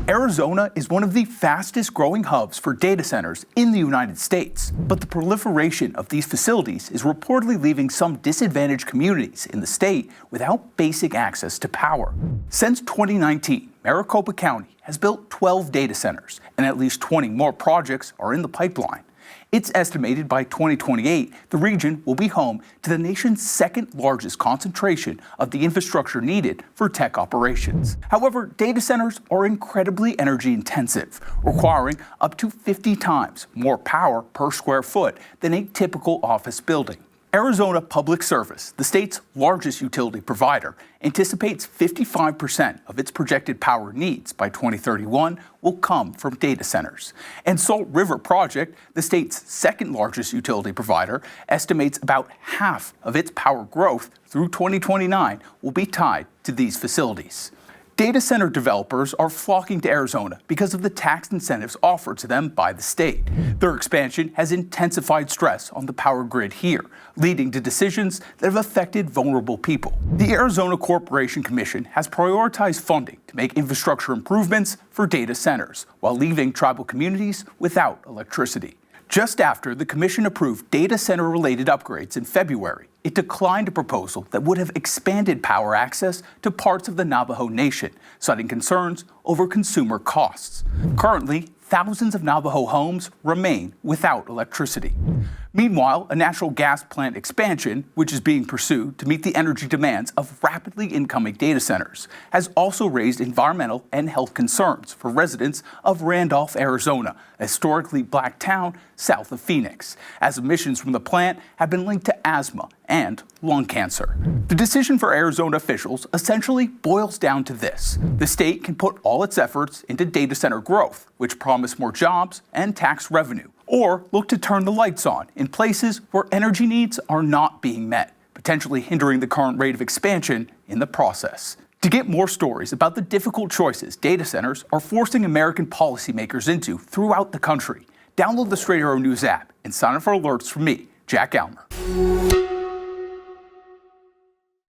Arizona is one of the fastest growing hubs for data centers in the United States, but the proliferation of these facilities is reportedly leaving some disadvantaged communities in the state without basic access to power. Since 2019, Maricopa County has built 12 data centers, and at least 20 more projects are in the pipeline. It's estimated by 2028, the region will be home to the nation's second largest concentration of the infrastructure needed for tech operations. However, data centers are incredibly energy intensive, requiring up to 50 times more power per square foot than a typical office building. Arizona Public Service, the state's largest utility provider, anticipates 55% of its projected power needs by 2031 will come from data centers. And Salt River Project, the state's second largest utility provider, estimates about half of its power growth through 2029 will be tied to these facilities. Data center developers are flocking to Arizona because of the tax incentives offered to them by the state. Their expansion has intensified stress on the power grid here, leading to decisions that have affected vulnerable people. The Arizona Corporation Commission has prioritized funding to make infrastructure improvements for data centers, while leaving tribal communities without electricity. Just after the commission approved data center-related upgrades in February, it declined a proposal that would have expanded power access to parts of the Navajo Nation, citing concerns over consumer costs. Currently, thousands of Navajo homes remain without electricity. Meanwhile, a natural gas plant expansion, which is being pursued to meet the energy demands of rapidly incoming data centers, has also raised environmental and health concerns for residents of Randolph, Arizona, a historically black town south of Phoenix, as emissions from the plant have been linked to asthma and lung cancer. The decision for Arizona officials essentially boils down to this: the state can put all its efforts into data center growth, which promise more jobs and tax revenue, or look to turn the lights on in places where energy needs are not being met, potentially hindering the current rate of expansion in the process. To get more stories about the difficult choices data centers are forcing American policymakers into throughout the country, download the Straight Arrow News app and sign up for alerts from me, Jack Almer.